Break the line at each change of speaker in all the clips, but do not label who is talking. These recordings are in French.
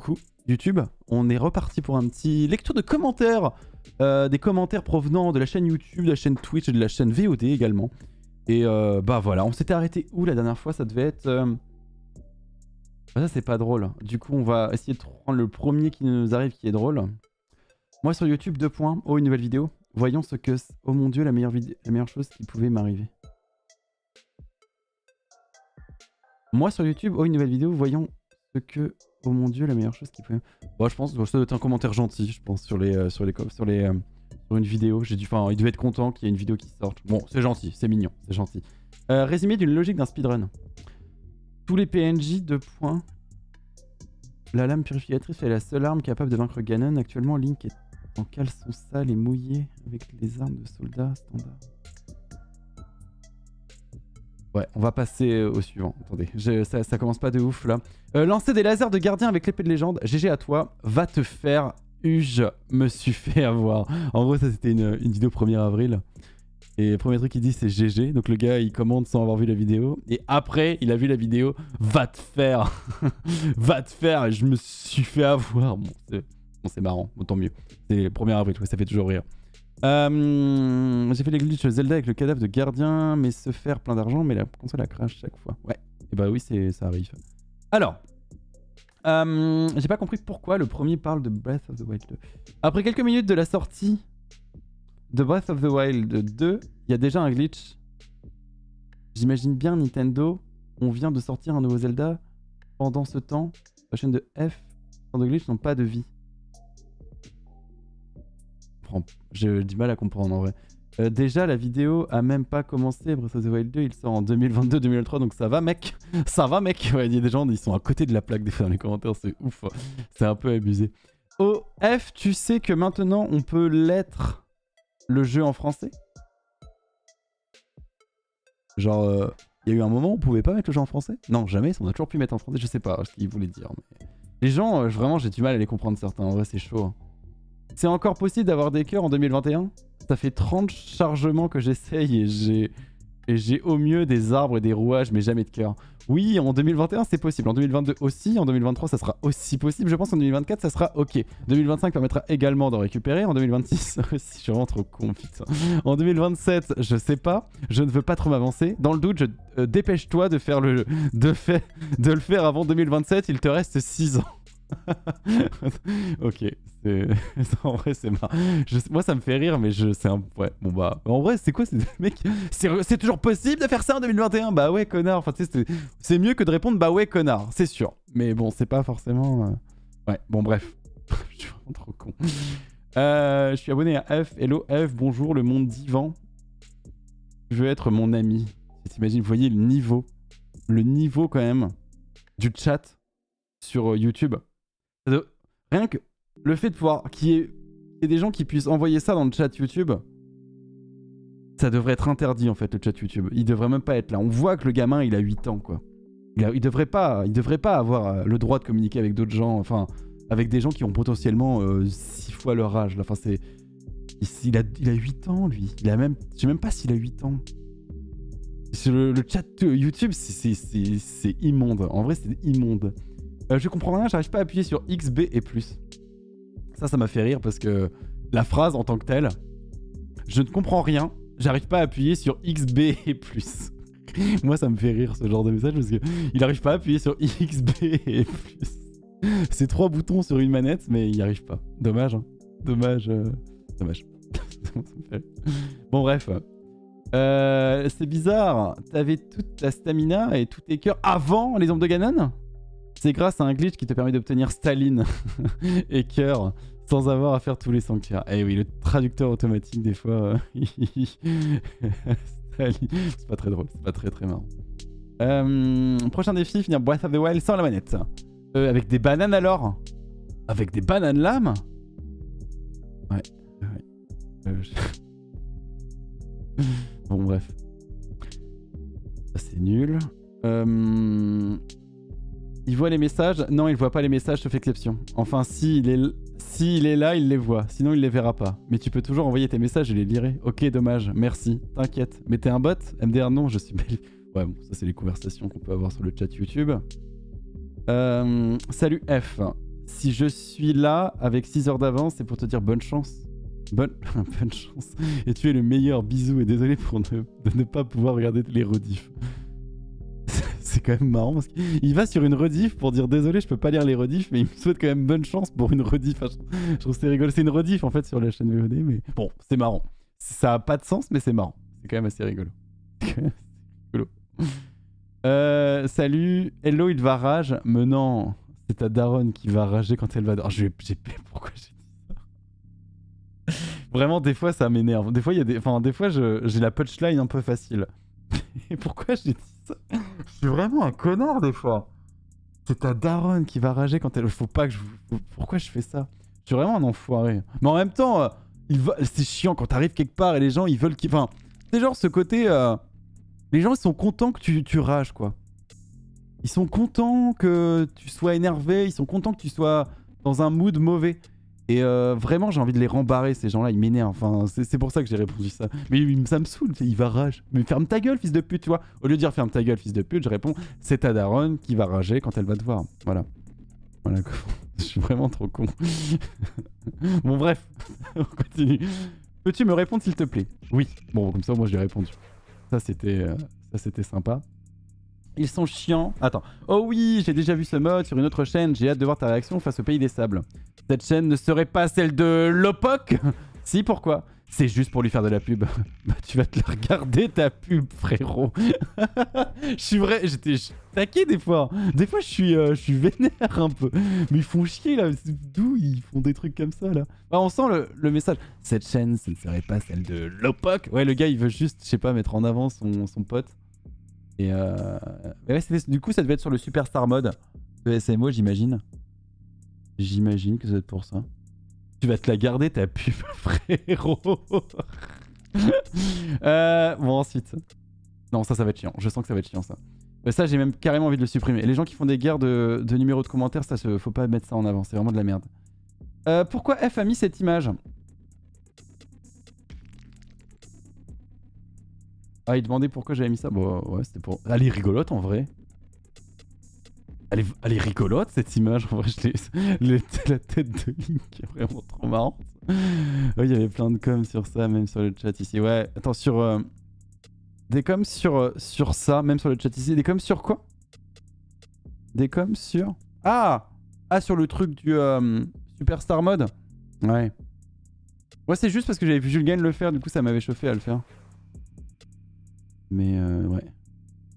Coucou YouTube, on est reparti pour un petit lecture de commentaires, des commentaires provenant de la chaîne YouTube, de la chaîne Twitch et de la chaîne VOD également. Et bah voilà, on s'était arrêté où la dernière fois? Ça devait être... Ça c'est pas drôle, du coup on va essayer de prendre le premier qui nous arrive qui est drôle. Moi sur YouTube, 2 points, oh une nouvelle vidéo, voyons ce que... Oh mon dieu, la meilleure chose qui pouvait m'arriver. Moi sur YouTube, oh une nouvelle vidéo, voyons ce que... Oh mon dieu, la meilleure chose qui pouvait... Bon, je pense que ça doit être un commentaire gentil, je pense, sur une vidéo. J'ai dû... Enfin, il devait être content qu'il y ait une vidéo qui sorte. Bon, c'est gentil, c'est mignon, c'est gentil. Résumé d'une logique d'un speedrun. Tous les PNJ, 2 points. La lame purificatrice est la seule arme capable de vaincre Ganon. Actuellement, Link est en caleçon sale et mouillé avec les armes de soldats standard. Ouais, on va passer au suivant. Attendez, ça commence pas de ouf là. Lancer des lasers de gardien avec l'épée de légende. GG à toi, va te faire. Je me suis fait avoir. En gros, ça c'était une vidéo 1er avril. Et le premier truc qu'il dit c'est GG. Donc le gars il commente sans avoir vu la vidéo. Et après, il a vu la vidéo. Va te faire. Va te faire. Et je me suis fait avoir. Bon, c'est marrant. Bon, tant mieux. C'est le 1er avril, ouais, ça fait toujours rire. J'ai fait les glitches Zelda avec le cadavre de gardien, mais se faire plein d'argent, mais la console a crash chaque fois. Ouais, et bah oui, ça arrive. Alors, j'ai pas compris pourquoi le premier parle de Breath of the Wild 2. Après quelques minutes de la sortie de Breath of the Wild 2, il y a déjà un glitch. J'imagine bien Nintendo, on vient de sortir un nouveau Zelda. Pendant ce temps, la chaîne de F, sans de glitch, n'ont pas de vie. J'ai du mal à comprendre en vrai. Déjà la vidéo a même pas commencé. Breath of the Wild 2 il sort en 2022-2023 donc ça va mec. Ça va mec. Ouais, il y a des gens ils sont à côté de la plaque des fois dans les commentaires, c'est ouf. C'est un peu abusé. Oh F, tu sais que maintenant on peut lettre le jeu en français? Genre il y a eu un moment où on pouvait pas mettre le jeu en français? Non jamais, on a toujours pu mettre en français, je sais pas ce qu'ils voulaient dire. Mais... Les gens vraiment j'ai du mal à les comprendre certains, en vrai c'est chaud. Hein. C'est encore possible d'avoir des cœurs en 2021? Ça fait 30 chargements que j'essaye et j'ai au mieux des arbres et des rouages mais jamais de cœur. Oui, en 2021 c'est possible, en 2022 aussi, en 2023 ça sera aussi possible, je pense qu'en 2024 ça sera ok. 2025 permettra également d'en récupérer, en 2026 aussi, je suis vraiment trop con putain. En 2027 je sais pas, je ne veux pas trop m'avancer. Dans le doute, dépêche-toi de faire de le faire avant 2027, il te reste 6 ans. Ok, en vrai c'est marrant. Moi ça me fait rire mais c'est un... Ouais, bon bah... En vrai c'est quoi mec? C'est toujours possible de faire ça en 2021? Bah ouais connard, enfin tu sais c'est mieux que de répondre bah ouais connard, c'est sûr. Mais bon c'est pas forcément... Ouais, bon bref. Je suis vraiment trop con. Je suis abonné à F, hello F, bonjour le monde d'Ivan. Je veux être mon ami. T'imagines, vous voyez le niveau quand même du chat sur YouTube. Rien que le fait de pouvoir qu'il y ait des gens qui puissent envoyer ça dans le chat YouTube, ça devrait être interdit en fait le chat YouTube. Il devrait même pas être là. On voit que le gamin il a 8 ans quoi. Il devrait pas avoir le droit de communiquer avec d'autres gens, enfin avec des gens qui ont potentiellement 6 fois leur âge. Là. Enfin il a 8 ans lui. Je sais même pas s'il a 8 ans. Sur le chat YouTube c'est immonde. En vrai c'est immonde. Je comprends rien, j'arrive pas à appuyer sur X, B et plus. Ça m'a fait rire parce que la phrase en tant que telle, je ne comprends rien, j'arrive pas à appuyer sur X, B et plus. Moi ça me fait rire ce genre de message parce qu'il arrive pas à appuyer sur X, B et plus. C'est 3 boutons sur une manette mais il n'y arrive pas. Dommage, hein. Dommage. Bon bref. C'est bizarre, t'avais toute la stamina et tous tes cœurs avant les ombres de Ganon? C'est grâce à un glitch qui te permet d'obtenir Staline et cœur sans avoir à faire tous les sanctuaires. Eh oui, le traducteur automatique des fois... c'est pas très drôle, c'est pas très marrant. Prochain défi, finir Breath of the Wild sans la manette. Avec des bananes alors? Avec des bananes lames? Ouais. Bon bref. Ça c'est nul. Il voit les messages? Non, il voit pas les messages sauf exception. Enfin, s'il est là, il les voit. Sinon, il les verra pas. Mais tu peux toujours envoyer tes messages, je les lirai. Ok, dommage. Merci. T'inquiète. Mais t'es un bot? MDR non, je suis belle. Ouais, bon, ça c'est les conversations qu'on peut avoir sur le chat YouTube. Salut F. Si je suis là avec 6 heures d'avance, c'est pour te dire bonne chance. Bonne chance. Et tu es le meilleur. Bisous et désolé de ne pas pouvoir regarder les rediffs. C'est quand même marrant parce qu'il va sur une rediff pour dire désolé, je peux pas lire les rediffs, mais il me souhaite quand même bonne chance pour une rediff. Je trouve que c'est rigolo. C'est une rediff en fait sur la chaîne VOD, mais bon, c'est marrant. Ça a pas de sens, mais c'est marrant. C'est quand même assez rigolo. Salut. Hello, il va rage. Mais non, c'est ta daronne qui va rager quand elle va. Oh, pourquoi j'ai dit ça? Vraiment, des fois, ça m'énerve. Des fois, il y a des fois, j'ai la punchline un peu facile. Et pourquoi j'ai dit ça? Je suis vraiment un connard des fois. C'est ta daronne qui va rager quand elle. Faut pas que je. Pourquoi je fais ça? Je suis vraiment un enfoiré. Mais en même temps, c'est chiant quand t'arrives quelque part et les gens ils veulent. Enfin, c'est genre ce côté. Les gens ils sont contents que tu rages quoi. Ils sont contents que tu sois énervé. Ils sont contents que tu sois dans un mood mauvais. Et vraiment, j'ai envie de les rembarrer, ces gens-là, ils m'énervent. Enfin, c'est pour ça que j'ai répondu ça. Mais ça me saoule, il va rage. Mais ferme ta gueule, fils de pute, tu vois. Au lieu de dire ferme ta gueule, fils de pute, je réponds c'est ta daronne qui va rager quand elle va te voir. Voilà. Voilà. Je suis vraiment trop con. Bon, bref, on continue. Peux-tu me répondre, s'il te plaît? Oui. Bon, comme ça, moi, je lui ai répondu. Ça, c'était sympa. Ils sont chiants. Attends. Oh oui, j'ai déjà vu ce mode sur une autre chaîne. J'ai hâte de voir ta réaction face au Pays des Sables. Cette chaîne ne serait pas celle de Lopoc? Si, pourquoi? C'est juste pour lui faire de la pub. Bah, tu vas te la regarder, ta pub, frérot. Je suis vrai, j'étais taqué des fois. Des fois, je suis vénère un peu. Mais ils font chier, là. D'où ils font des trucs comme ça, là? Bah, on sent le message. Cette chaîne, ce ne serait pas celle de Lopoc. Ouais, le gars, il veut juste, je sais pas, mettre en avant son pote. Et ouais, du coup, ça devait être sur le Superstar Mode de SMO, j'imagine. J'imagine que ça doit être pour ça. Tu vas te la garder, ta pub, frérot. Bon, ensuite. Non, ça va être chiant. Je sens que ça va être chiant, ça. Mais ça, j'ai même carrément envie de le supprimer. Et les gens qui font des guerres de numéros de commentaires, ça, faut pas mettre ça en avant. C'est vraiment de la merde. Pourquoi F a mis cette image? Ah, il demandait pourquoi j'avais mis ça. Bon, ouais, c'était pour... Elle est rigolote, en vrai. Elle est rigolote, cette image. En vrai, la tête de Link est vraiment trop marrante. Ouais, il y avait plein de coms sur ça, même sur le chat ici. Ouais, attends, sur... Des coms sur ça, même sur le chat ici. Des coms sur quoi? Des coms sur... Ah, sur le truc du Superstar Mode. Ouais. Ouais, c'est juste parce que j'avais vu Julien le faire, du coup, ça m'avait chauffé à le faire. Mais ouais.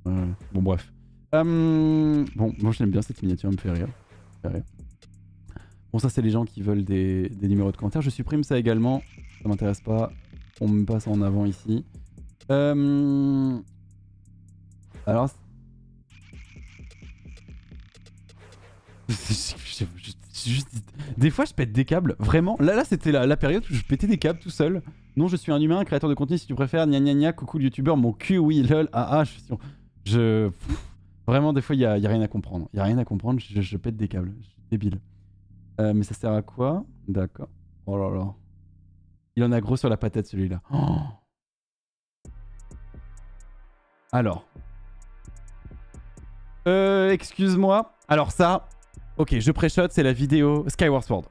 Bon, bref. Bon, moi j'aime bien cette miniature, elle me fait rire. Bon, ça, c'est les gens qui veulent des numéros de commentaires. Je supprime ça également. Ça m'intéresse pas. On me passe en avant ici. Alors. Des fois, je pète des câbles. Vraiment. Là c'était la période où je pétais des câbles tout seul. Non, je suis un humain, créateur de contenu si tu préfères. Gna gna gna, coucou le youtubeur, mon cul, oui, lol. Ah, vraiment, des fois, il y a rien à comprendre. Il y a rien à comprendre, je pète des câbles. Je suis débile. Mais ça sert à quoi? D'accord. Oh là là. Il en a gros sur la patate, celui-là. Oh. Alors. Excuse-moi. Alors ça... Ok, je pré-shot, c'est la vidéo Skyward Sword.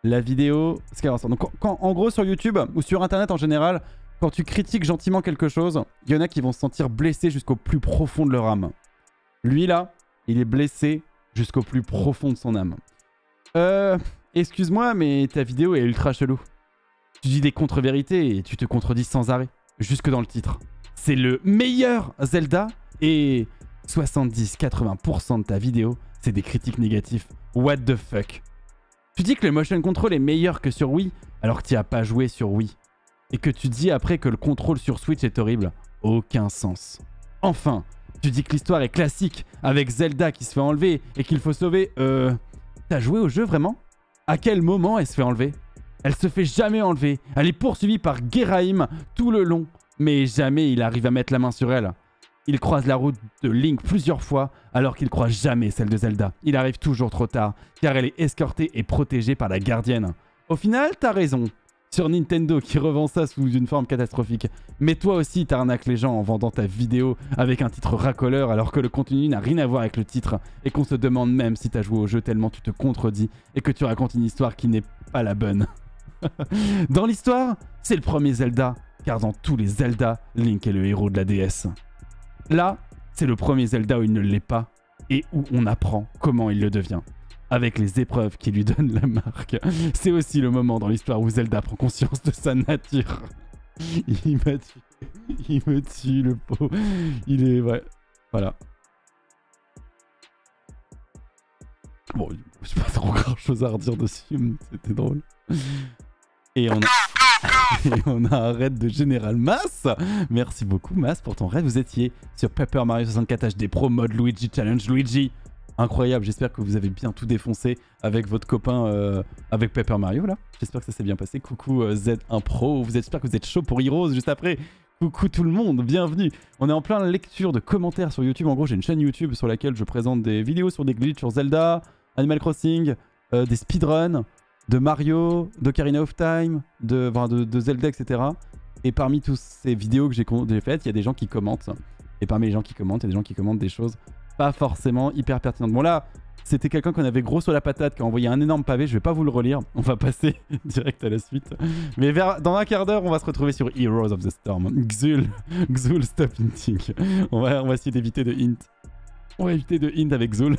La vidéo Skyward Sword. Donc en gros sur YouTube ou sur internet en général, quand tu critiques gentiment quelque chose, il y en a qui vont se sentir blessés jusqu'au plus profond de leur âme. Lui là, il est blessé jusqu'au plus profond de son âme. Excuse-moi, mais ta vidéo est ultra chelou. Tu dis des contre-vérités et tu te contredis sans arrêt. Jusque dans le titre. C'est le meilleur Zelda et 70-80% de ta vidéo, c'est des critiques négatives. What the fuck? Tu dis que le motion control est meilleur que sur Wii, alors que tu n'as pas joué sur Wii. Et que tu dis après que le contrôle sur Switch est horrible. Aucun sens. Enfin, tu dis que l'histoire est classique, avec Zelda qui se fait enlever et qu'il faut sauver... T'as joué au jeu vraiment? À quel moment elle se fait enlever? Elle se fait jamais enlever. Elle est poursuivie par Geraim tout le long. Mais jamais il arrive à mettre la main sur elle. Il croise la route de Link plusieurs fois, alors qu'il croise jamais celle de Zelda. Il arrive toujours trop tard, car elle est escortée et protégée par la gardienne. Au final, t'as raison. sur Nintendo qui revend ça sous une forme catastrophique. Mais toi aussi t'arnaques les gens en vendant ta vidéo avec un titre racoleur alors que le contenu n'a rien à voir avec le titre et qu'on se demande même si t'as joué au jeu tellement tu te contredis et que tu racontes une histoire qui n'est pas la bonne. Dans l'histoire, c'est le premier Zelda, car dans tous les Zelda, Link est le héros de la DS. Là, c'est le premier Zelda où il ne l'est pas et où on apprend comment il le devient. Avec les épreuves qui lui donnent la marque. C'est aussi le moment dans l'histoire où Zelda prend conscience de sa nature. Il m'a tué. Il me tue, le pauvre. Il est... Ouais. Voilà. Bon, j'ai pas trop grand chose à redire dessus, mais c'était drôle. Et on a un raid de Général Mas. Merci beaucoup Mas pour ton raid. Vous étiez sur Paper Mario 64 HD Pro Mode Luigi Challenge. Luigi, incroyable. J'espère que vous avez bien tout défoncé avec votre copain avec Paper Mario là. J'espère que ça s'est bien passé. Coucou Z1 Pro. J'espère que vous êtes chaud pour Heroes juste après. Coucou tout le monde, bienvenue. On est en plein lecture de commentaires sur YouTube. En gros, j'ai une chaîne YouTube sur laquelle je présente des vidéos sur des glitches sur Zelda, Animal Crossing, des speedruns, de Mario, d'Ocarina of Time, de Zelda, etc. Et parmi toutes ces vidéos que j'ai faites, il y a des gens qui commentent. Et parmi les gens qui commentent, il y a des gens qui commentent des choses pas forcément hyper pertinentes. Bon là, c'était quelqu'un qu'on avait gros sur la patate, qui a envoyé un énorme pavé. Je vais pas vous le relire, on va passer direct à la suite. Mais dans un quart d'heure, on va se retrouver sur Heroes of the Storm. Xul, stop hinting. On va essayer d'éviter de hint. On va éviter de hint avec Xul.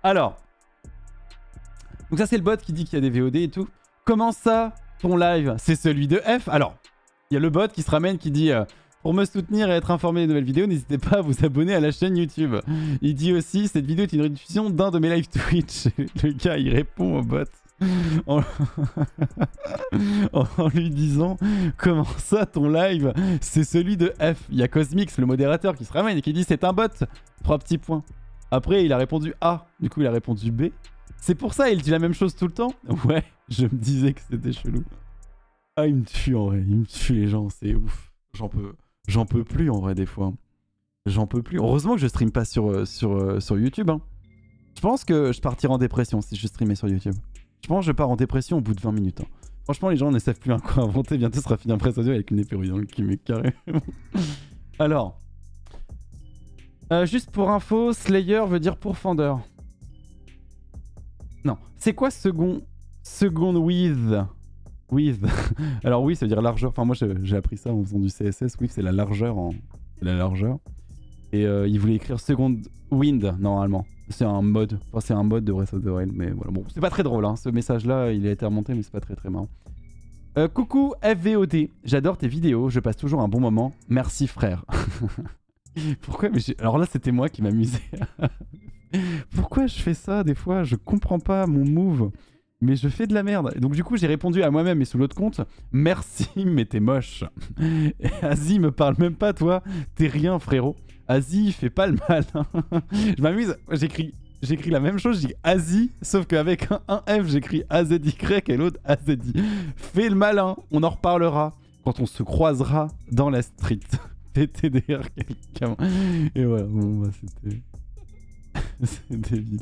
Alors... Donc ça c'est le bot qui dit qu'il y a des VOD et tout. Comment ça, ton live, c'est celui de F? Alors, il y a le bot qui se ramène qui dit pour me soutenir et être informé des nouvelles vidéos, n'hésitez pas à vous abonner à la chaîne YouTube. Il dit aussi, cette vidéo est une rediffusion d'un de mes lives Twitch. Le gars, il répond au bot en lui disant comment ça, ton live, c'est celui de F. Il y a Cosmix, le modérateur, qui se ramène et qui dit c'est un bot. 3 petits points. Après, il a répondu A. Du coup, il a répondu B. C'est pour ça, il dit la même chose tout le temps? Ouais, je me disais que c'était chelou. Ah, il me tue en vrai, il me tue les gens, c'est ouf. J'en peux plus en vrai des fois. J'en peux plus. Heureusement que je stream pas sur YouTube. Hein. Je pense que je partirai en dépression si je streamais sur YouTube. Je pense que je pars en dépression au bout de 20 minutes. Hein. Franchement, les gens ne savent plus à quoi inventer. Bientôt, ce sera fini un presse audio avec une épée dans le cul, mais carrément. Alors. Juste pour info, Slayer veut dire pourfendeur. Non, c'est quoi second width? Alors oui, ça veut dire largeur. Enfin moi j'ai appris ça en faisant du CSS. Width c'est la largeur Et il voulait écrire second wind normalement. C'est un mode. Enfin c'est un mode de Breath of the Wild. Mais voilà, bon, c'est pas très drôle hein. Ce message là, il a été remonté mais c'est pas très marrant. Coucou FVOD, j'adore tes vidéos, je passe toujours un bon moment. Merci frère. Pourquoi? Mais alors là c'était moi qui m'amusais. Pourquoi je fais ça des fois? Je comprends pas mon move. Mais je fais de la merde. Donc du coup j'ai répondu à moi-même et sous l'autre compte. Merci mais t'es moche. Asie me parle même pas toi. T'es rien frérot. Asie fais pas le malin. Je m'amuse. J'écris la même chose. Je dis Asie. Sauf qu'avec un F j'écris AZY et l'autre AZI. Fais le malin. On en reparlera quand on se croisera dans la street. TTDR quelqu'un. Et voilà. Bon bah c'était... C'est débile.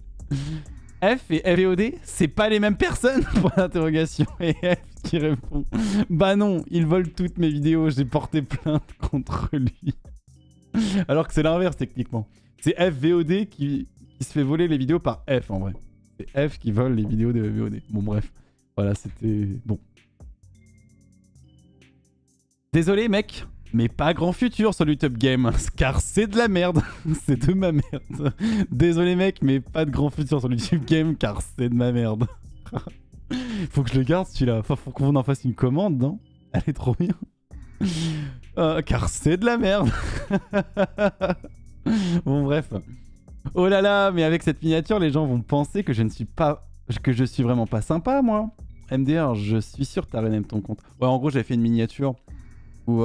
F et FVOD, c'est pas les mêmes personnes pour l'interrogation. Et F qui répond bah non, ils volent toutes mes vidéos, j'ai porté plainte contre lui. Alors que c'est l'inverse techniquement. C'est FVOD qui se fait voler les vidéos par F en vrai. C'est F qui vole les vidéos de FVOD. Bon bref, voilà c'était... Bon. Désolé mec, mais pas grand futur sur YouTube Game, car c'est de la merde. C'est de ma merde. Désolé mec, mais pas de grand futur sur YouTube Game, car c'est de ma merde. Faut que je le garde celui-là. Enfin, faut qu'on en fasse une commande, non? Elle est trop bien. Car c'est de la merde. Bon bref. Oh là là, mais avec cette miniature, les gens vont penser que je ne suis pas... que je suis vraiment pas sympa, moi. MDR, je suis sûr que t'as rename ton compte. Ouais, en gros, j'avais fait une miniature... Ou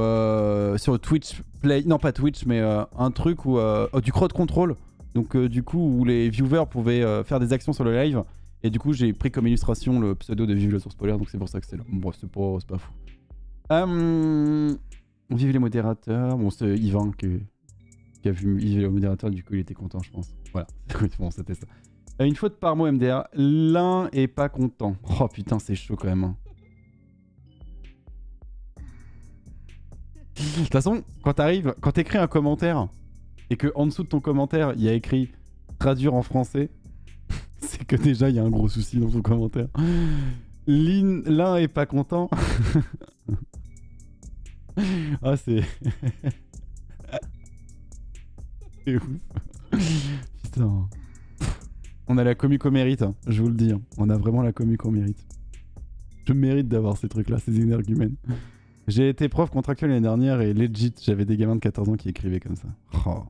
sur Twitch Play, non pas Twitch mais un truc où du crowd control, donc du coup où les viewers pouvaient faire des actions sur le live et du coup j'ai pris comme illustration le pseudo de Vive la source polaire, donc c'est pour ça que c'est là. Bon c'est pas fou. Vive les modérateurs, bon c'est Yvan qui a vu Vive les modérateurs, du coup il était content je pense. Voilà, bon c'était ça. Une faute par mot MDR, l'un est pas content. Oh putain c'est chaud quand même hein. De toute façon, quand t'écris un commentaire et que en dessous de ton commentaire, il y a écrit traduire en français, c'est que déjà il y a un gros souci dans ton commentaire. L'un est pas content. Ah, c'est. C'est ouf. Putain. On a la commu qu'on mérite, hein, je vous le dis. Hein. On a vraiment la commu qu'on mérite. Je mérite d'avoir ces trucs-là, ces énergumènes. J'ai été prof contractuel l'année dernière et legit, j'avais des gamins de 14 ans qui écrivaient comme ça. Oh.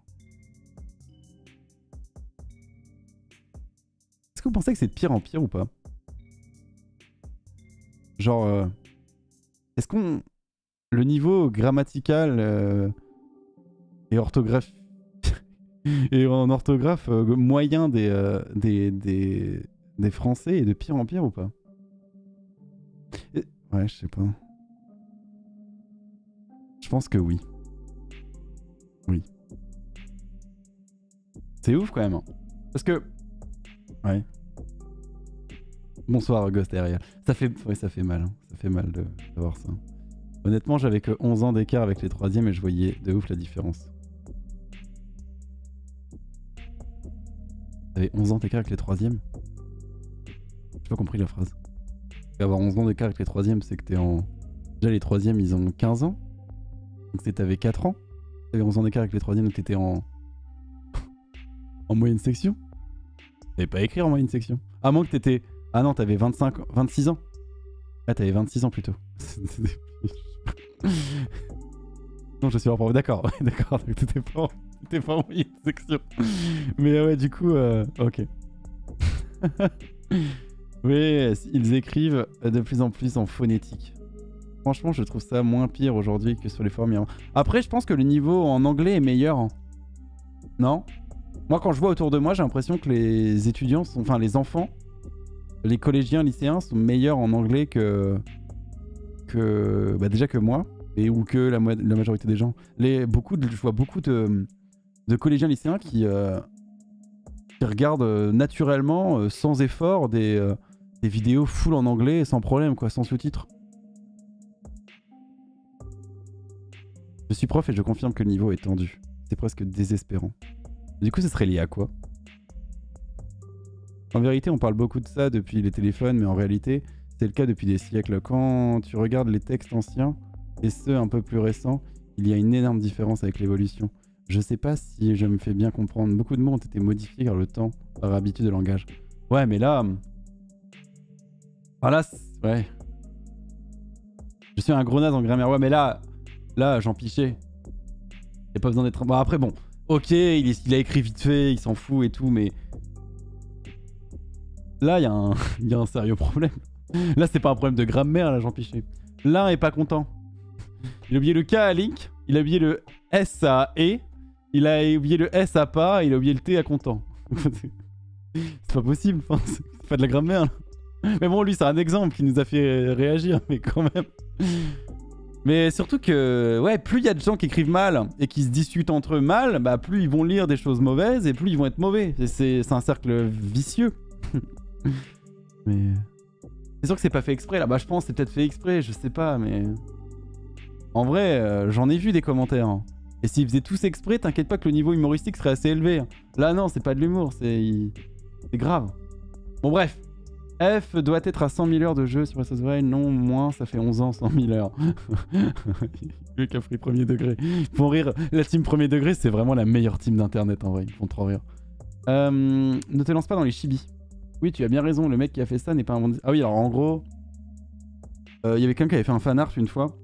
Est-ce que vous pensez que c'est de pire en pire ou pas? Genre, est-ce qu'on... Le niveau grammatical et orthographe... et en orthographe moyen des Français est de pire en pire ou pas? Ouais, je sais pas. Je pense que oui. Oui. C'est ouf quand même. Hein. Parce que... Ouais. Bonsoir Ghost Ariel. Ça fait... Ouais, ça fait mal. Hein. Ça fait mal d'avoir ça. Honnêtement, j'avais que 11 ans d'écart avec les 3e et je voyais de ouf la différence. T'avais 11 ans d'écart avec les 3e? J'ai pas compris la phrase. Avoir 11 ans d'écart avec les 3e, c'est que t'es en... Déjà les 3e, ils ont 15 ans. Donc t'avais 4 ans. T'avais 11 ans d'écart avec les 3e, donc t'étais en... en moyenne section. T'avais pas écrit en moyenne section. À moins que t'étais... Ah non, t'avais 26 ans. Ah, t'avais 26 ans plutôt. Non, je suis leur prof. D'accord, d'accord. T'étais pas en moyenne section. Mais ouais, du coup, ok. Oui, ils écrivent de plus en plus en phonétique. Franchement, je trouve ça moins pire aujourd'hui que sur les forums. Après, je pense que le niveau en anglais est meilleur. Hein. Non? Moi, quand je vois autour de moi, j'ai l'impression que les étudiants sont... Enfin, les enfants, les collégiens, lycéens sont meilleurs en anglais que... Bah déjà que moi. Ou que la majorité des gens. Je vois beaucoup de collégiens, lycéens qui regardent naturellement, sans effort, des vidéos full en anglais, sans problème, quoi, sans sous-titres. Je suis prof et je confirme que le niveau est tendu. C'est presque désespérant. Du coup, ce serait lié à quoi? En vérité, on parle beaucoup de ça depuis les téléphones, mais en réalité, c'est le cas depuis des siècles. Quand tu regardes les textes anciens et ceux un peu plus récents, il y a une énorme différence avec l'évolution. Je sais pas si je me fais bien comprendre. Beaucoup de mots ont été modifiés par le temps, par habitude de langage. Ouais, mais là... Ah là, ouais. Je suis un gros naze en grammaire. Ouais, mais là, Jean Pichet. Il a pas besoin d'être... Bon, après, bon. Ok, il a écrit vite fait, il s'en fout et tout, mais... Là, il y a un sérieux problème. Là, c'est pas un problème de grammaire, là, Jean Pichet. L'un est pas content. Il a oublié le K à Link, il a oublié le S à E, il a oublié le S à pas, il a oublié le T à content. C'est pas possible, enfin, c'est pas de la grammaire, là. Mais bon, lui, c'est un exemple qui nous a fait réagir, mais quand même. Mais surtout que, ouais, plus il y a de gens qui écrivent mal et qui se discutent entre eux mal, bah plus ils vont lire des choses mauvaises et plus ils vont être mauvais. C'est un cercle vicieux. Mais... C'est sûr que c'est pas fait exprès, là. Bah je pense que c'est peut-être fait exprès, je sais pas, mais... En vrai, j'en ai vu des commentaires. Hein. Et s'ils faisaient tous exprès, t'inquiète pas que le niveau humoristique serait assez élevé. Hein. Là, non, c'est pas de l'humour, c'est grave. Bon, bref. F doit être à 100 000 heures de jeu sur Breath of the Wild. Non, moins, ça fait 11 ans, 100 000 heures. Le Capri premier degré. Ils font rire. La team premier degré, c'est vraiment la meilleure team d'internet en vrai. Ils font trop rire. Ne te lance pas dans les chibis. Oui, tu as bien raison. Le mec qui a fait ça n'est pas un bon... Ah oui, alors en gros... Il y avait quelqu'un qui avait fait un fanart une fois.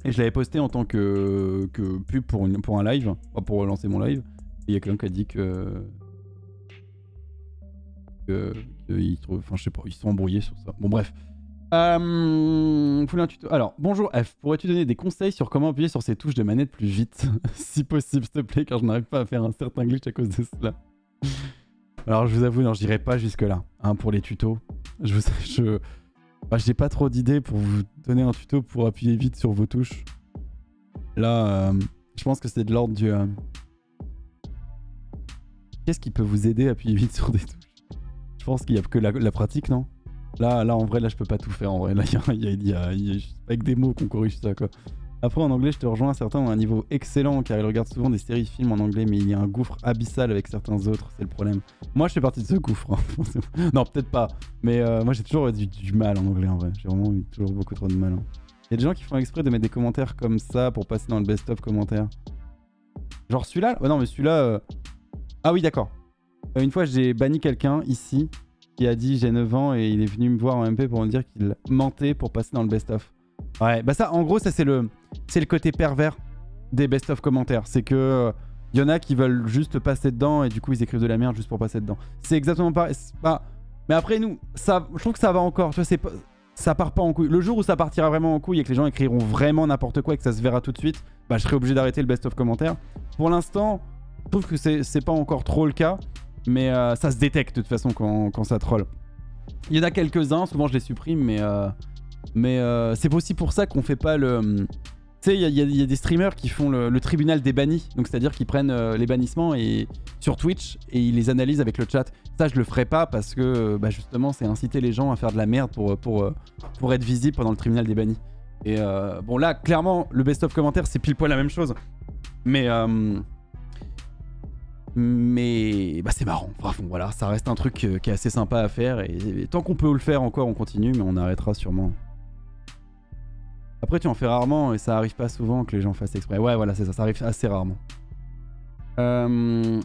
Et je l'avais posté en tant que pub pour un live. Enfin, pour lancer mon live. Et il y a quelqu'un qui a dit que... Enfin, je sais pas, ils se sont embrouillés sur ça. Bon, bref. Un tuto. Alors, bonjour F. Pourrais-tu donner des conseils sur comment appuyer sur ces touches de manette plus vite? Si possible, s'il te plaît, car je n'arrive pas à faire un certain glitch à cause de cela. Alors, je vous avoue, non, je dirais pas jusque-là. Hein, pour les tutos. J'ai pas trop d'idées pour vous donner un tuto pour appuyer vite sur vos touches. Là, je pense que c'est de l'ordre du... Qu'est-ce qui peut vous aider à appuyer vite sur des touches? Je pense qu'il y a que la pratique, non? Là, en vrai, là, je peux pas tout faire. En vrai, là, il y a avec des mots qu'on corrige ça, quoi. Après, en anglais, je te rejoins. Certains ont un niveau excellent car ils regardent souvent des séries films en anglais, mais il y a un gouffre abyssal avec certains autres. C'est le problème. Moi, je fais partie de ce gouffre. Hein. Non, peut-être pas. Mais moi, j'ai toujours eu du mal en anglais en vrai. J'ai vraiment eu toujours beaucoup trop de mal. Hein. Il y a des gens qui font exprès de mettre des commentaires comme ça pour passer dans le best-of commentaires. Genre celui-là? Ouais, non, mais celui-là. Ah oui, d'accord. Une fois, j'ai banni quelqu'un ici qui a dit j'ai 9 ans et il est venu me voir en MP pour me dire qu'il mentait pour passer dans le best-of. Ouais, bah ça, en gros, ça c'est le côté pervers des best-of commentaires. C'est que y en a qui veulent juste passer dedans et du coup ils écrivent de la merde juste pour passer dedans. C'est exactement pareil. Mais après nous, ça, je trouve que ça va encore. Tu vois, ça part pas en couille. Le jour où ça partira vraiment en couille et que les gens écriront vraiment n'importe quoi et que ça se verra tout de suite, bah je serai obligé d'arrêter le best-of commentaires. Pour l'instant, je trouve que c'est pas encore trop le cas, mais ça se détecte de toute façon quand ça troll. Il y en a quelques-uns, souvent je les supprime, mais c'est aussi pour ça qu'on fait pas le... Tu sais, il y a des streamers qui font le tribunal des bannis. Donc c'est-à-dire qu'ils prennent les bannissements sur Twitch et ils les analysent avec le chat. Ça, je le ferai pas parce que bah, justement, c'est inciter les gens à faire de la merde pour être visible pendant le tribunal des bannis. Et bon là, clairement, le best-of commentaire, c'est pile poil la même chose. Mais bah, c'est marrant. Bref, voilà, ça reste un truc qui est assez sympa à faire. Et tant qu'on peut le faire encore, on continue, mais on arrêtera sûrement. Après, tu en fais rarement et ça arrive pas souvent que les gens fassent exprès. Ouais, voilà, c'est ça, ça arrive assez rarement.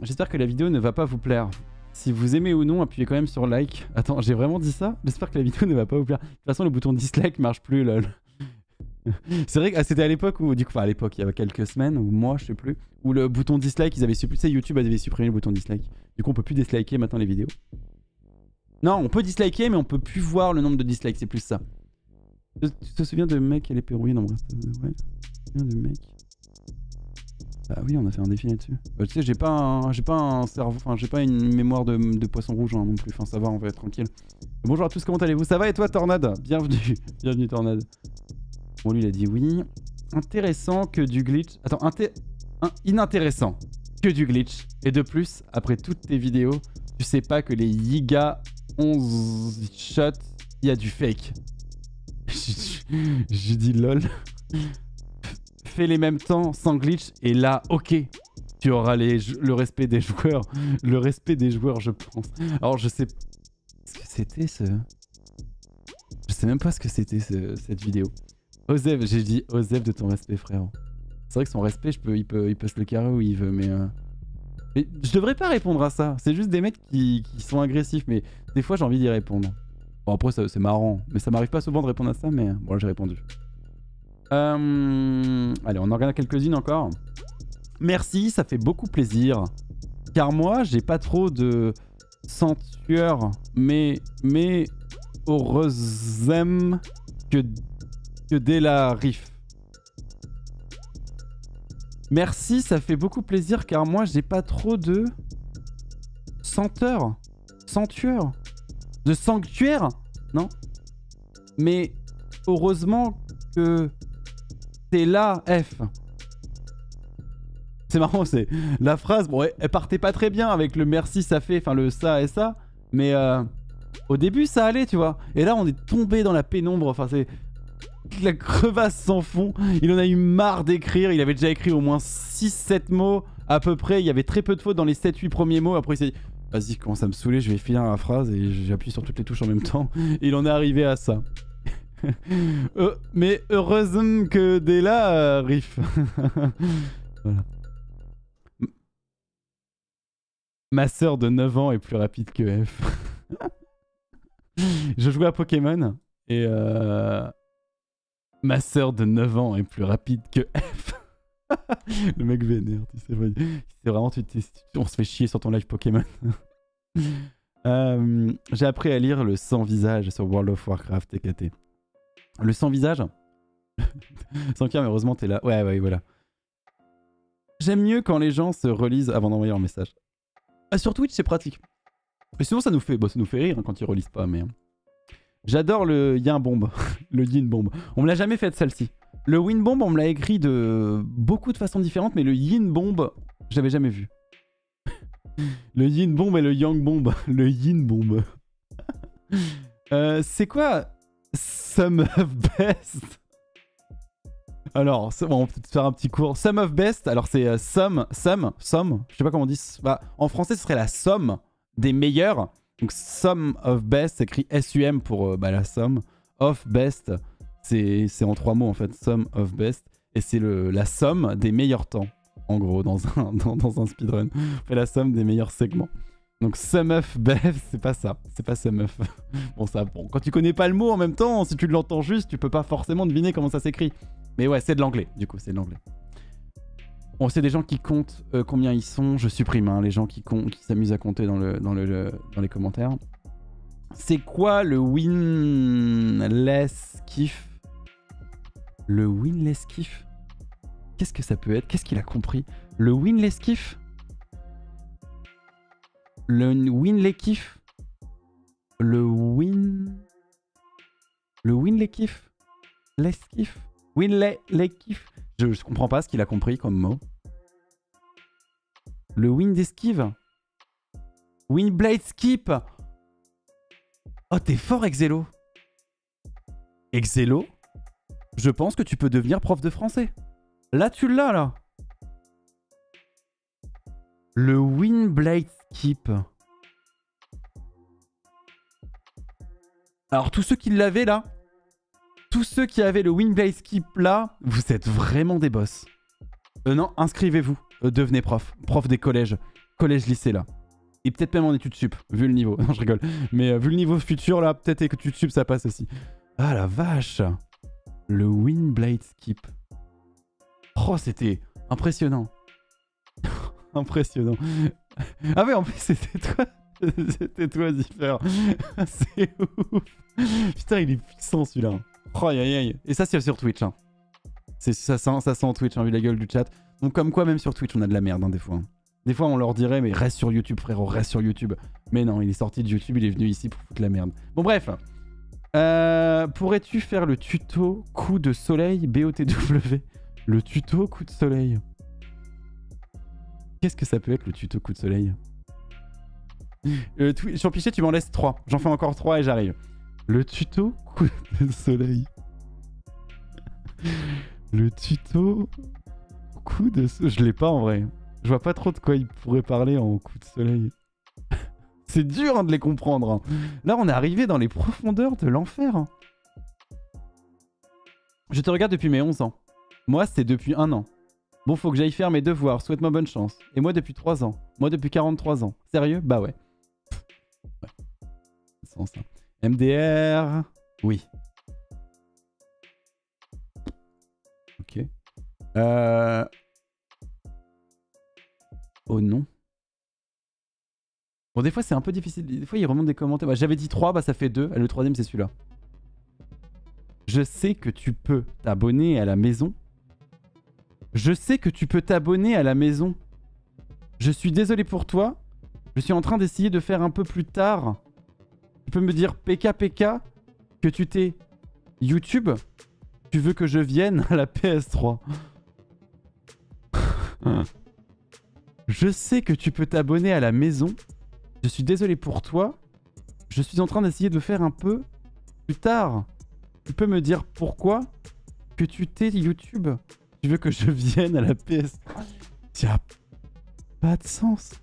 J'espère que la vidéo ne va pas vous plaire. Si vous aimez ou non, appuyez quand même sur like. Attends, j'ai vraiment dit ça? J'espère que la vidéo ne va pas vous plaire. De toute façon, le bouton dislike marche plus, lol. C'est vrai que c'était à l'époque où, du coup, enfin à l'époque, il y a quelques semaines, ou mois, je sais plus, où le bouton dislike, ils avaient supprimé, tu sais, YouTube avait supprimé le bouton dislike. Du coup, on peut plus disliker maintenant les vidéos. Non, on peut disliker, mais on peut plus voir le nombre de dislikes, c'est plus ça. Tu te souviens de mec qui allait pérouiller dans Breath of the Wild? Tu te souviens de mec? Ah oui, on a fait un défi là-dessus. Tu sais, j'ai pas un cerveau, enfin j'ai pas une mémoire de poisson rouge hein, non plus. Enfin ça va, on va être tranquille. Bonjour à tous, comment allez-vous? Ça va et toi, Tornade? Bienvenue, bienvenue Tornade. Bon, lui il a dit oui. Intéressant que du glitch. Attends, inintéressant que du glitch. Et de plus, après toutes tes vidéos, tu sais pas que les Yiga 11 shots, il y a du fake. Je dis lol. Fais les mêmes temps sans glitch et là, ok, tu auras le respect des joueurs. Le respect des joueurs, je pense. Alors, je sais ce que c'était ce... Je sais même pas ce que c'était cette vidéo. Osef, j'ai dit Osef de ton respect, frère. C'est vrai que son respect, il peut se le carrer où il veut, mais je devrais pas répondre à ça. C'est juste des mecs qui sont agressifs, mais des fois, j'ai envie d'y répondre. Bon, après, c'est marrant, mais ça m'arrive pas souvent de répondre à ça, mais bon, là, j'ai répondu. Allez, on en regarde quelques-unes encore. Merci, ça fait beaucoup plaisir. Car moi, j'ai pas trop de sanctuaires, mais heureusement que dès la riff. Merci, ça fait beaucoup plaisir car moi, j'ai pas trop de sanctuaires. De sanctuaire? Non. Mais heureusement que t'es là, F. C'est marrant, c'est la phrase, bon, elle partait pas très bien avec le merci ça fait, enfin le ça et ça, mais au début ça allait, tu vois. Et là on est tombé dans la pénombre, enfin c'est la crevasse sans fond. Il en a eu marre d'écrire, il avait déjà écrit au moins 6-7 mots à peu près, il y avait très peu de fautes dans les 7-8 premiers mots, après il s'est dit vas-y, commence à me saouler, je vais finir la phrase et j'appuie sur toutes les touches en même temps. Et il en est arrivé à ça. Mais heureusement que dès là, riff. Voilà. Ma sœur de 9 ans est plus rapide que F. Je jouais à Pokémon et ma sœur de 9 ans est plus rapide que F. Le mec vénère, tu sais. C'est vraiment, on se fait chier sur ton live Pokémon. J'ai appris à lire le sans visage sur World of Warcraft TKT. Le sans visage sans Pierre, mais heureusement t'es là. Ouais, voilà. J'aime mieux quand les gens se relisent avant d'envoyer leur message. Sur Twitch, c'est pratique. Mais sinon, ça nous fait rire hein, quand ils relisent pas. Mais j'adore le yin bomb. Le yin bomb. On me l'a jamais fait de celle-ci. Le win bomb, on me l'a écrit de beaucoup de façons différentes, mais le yin bomb, je l'avais jamais vu. Le yin bomb et le yang bomb. Le yin bomb. C'est quoi Some of best? Alors, bon, on peut peut-être faire un petit cours. Sum of best, alors c'est somme, je sais pas comment on dit. Bah, en français, ce serait la somme des meilleurs. Donc, sum of best, c'est écrit SUM pour la somme. Of best, c'est en 3 mots en fait. Sum of best. Et c'est la somme des meilleurs temps, en gros, dans un speedrun. On fait la somme des meilleurs segments. Donc sum of best, c'est pas ça. C'est pas sum of. Bon, quand tu connais pas le mot en même temps, si tu l'entends juste, tu peux pas forcément deviner comment ça s'écrit. Mais ouais, c'est de l'anglais, du coup, c'est de l'anglais. Bon, c'est des gens qui comptent combien ils sont. Je supprime les gens qui s'amusent à compter dans les commentaires. C'est quoi le winless kiff? Le winless kiff? Qu'est-ce que ça peut être? Qu'est-ce qu'il a compris? Le winless kiff? Le winless kiff? Le winless kiff? Less kiff? Winless kiff? Je comprends pas ce qu'il a compris comme mot. Le wind esquive? Windblade skip? Oh, t'es fort, Exelo. Exelo? Je pense que tu peux devenir prof de français. Là, tu l'as, là. Le Windblade Skip. Alors, tous ceux qui l'avaient, là, tous ceux qui avaient le Windblade Skip, là, vous êtes vraiment des boss. Non, inscrivez-vous. Devenez prof. Prof des collèges. Collège-lycée, là. Et peut-être même en études sup, vu le niveau. Non, je rigole. Mais vu le niveau futur, là, peut-être études sup, ça passe aussi. Ah, la vache. Le Windblade Skip. Oh, c'était impressionnant. Impressionnant. Ah ouais, en plus, c'était toi. C'était toi, Ziffer. C'est ouf. Putain, il est puissant, celui-là. Oh, aïe, aïe, aïe. Et ça, c'est sur Twitch. Hein. Ça sent Twitch, hein, vu la gueule du chat. Donc, comme quoi, même sur Twitch, on a de la merde, hein, des fois. Des fois, on leur dirait, mais reste sur YouTube, frérot, reste sur YouTube. Mais non, il est sorti de YouTube, il est venu ici pour foutre la merde. Bon, bref. Pourrais-tu faire le tuto coup de soleil BOTW? Le tuto coup de soleil. Qu'est-ce que ça peut être le tuto coup de soleil? Sur Pichet, tu m'en laisses 3. J'en fais encore 3 et j'arrive. Le tuto coup de soleil. Le tuto coup de soleil. Je l'ai pas en vrai. Je vois pas trop de quoi il pourrait parler en coup de soleil. C'est dur, hein, de les comprendre. Hein. Là, on est arrivé dans les profondeurs de l'enfer. Hein. Je te regarde depuis mes 11 ans. Moi, c'est depuis 1 an. Bon, faut que j'aille faire mes devoirs. Souhaite-moi bonne chance. Et moi, depuis 3 ans. Moi, depuis 43 ans. Sérieux? Bah ouais. Ouais. Sans ça. MDR. Oui. Ok. Oh non. Bon, des fois, c'est un peu difficile. Des fois, il remonte des commentaires. Bah, j'avais dit 3, bah ça fait 2. Le 3ème, c'est celui-là. Je sais que tu peux t'abonner à la maison. Je sais que tu peux t'abonner à la maison. Je suis désolé pour toi. Je suis en train d'essayer de faire un peu plus tard. Tu peux me dire PK que tu t'es YouTube. Tu veux que je vienne à la PS3. Je sais que tu peux t'abonner à la maison. Je suis désolé pour toi. Je suis en train d'essayer de le faire un peu plus tard. Tu peux me dire pourquoi que tu t'es YouTube. Tu veux que je vienne à la PS. Ça n'a pas de sens.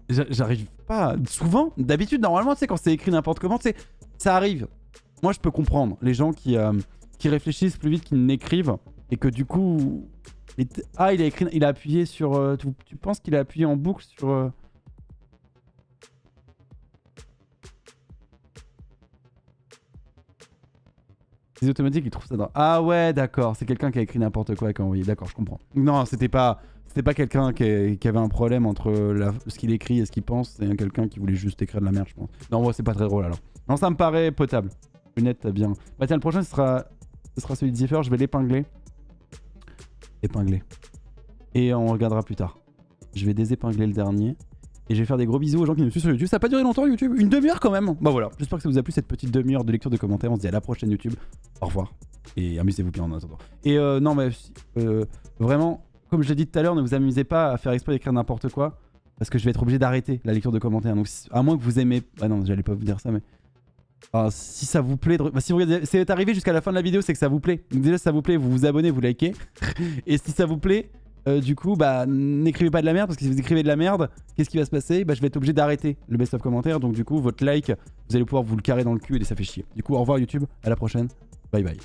J'arrive pas. Souvent, d'habitude, normalement, tu sais, quand c'est écrit n'importe comment, tu sais, ça arrive. Moi, je peux comprendre les gens qui réfléchissent plus vite qu'ils n'écrivent et que du coup. Ah, il a appuyé sur. Tu penses qu'il a appuyé en boucle sur. C'est automatique, il trouve ça dans... Ah ouais, d'accord, c'est quelqu'un qui a écrit n'importe quoi et qui a envoyé. D'accord, je comprends. Non, c'était pas quelqu'un qui avait un problème entre ce qu'il écrit et ce qu'il pense. C'est quelqu'un qui voulait juste écrire de la merde, je pense. Non, moi, c'est pas très drôle alors. Non, ça me paraît potable. Lunette, t'as bien. Bah tiens, le prochain, ce sera celui de Ziffer. Je vais l'épingler. Épingler. Et on regardera plus tard. Je vais désépingler le dernier. Et je vais faire des gros bisous aux gens qui nous suivent sur YouTube. Ça n'a pas duré longtemps YouTube, 1 demi-heure quand même. Bah voilà, j'espère que ça vous a plu cette petite demi-heure de lecture de commentaires. On se dit à la prochaine YouTube. Au revoir. Et amusez-vous bien en attendant. Et non mais vraiment, comme je l'ai dit tout à l'heure, ne vous amusez pas à faire exprès d'écrire n'importe quoi. Parce que je vais être obligé d'arrêter la lecture de commentaires. Donc à moins que vous aimez... Ah non, j'allais pas vous dire ça mais... Enfin, si ça vous plaît, bah, si vous êtes arrivé jusqu'à la fin de la vidéo, c'est que ça vous plaît. Donc déjà, si ça vous plaît, vous vous abonnez, vous likez. Et si ça vous plaît, du coup, bah n'écrivez pas de la merde, parce que si vous écrivez de la merde, qu'est-ce qui va se passer? Bah je vais être obligé d'arrêter le best-of commentaire. Donc du coup, votre like, vous allez pouvoir vous le carrer dans le cul et ça fait chier. Du coup, au revoir YouTube, à la prochaine. Bye bye.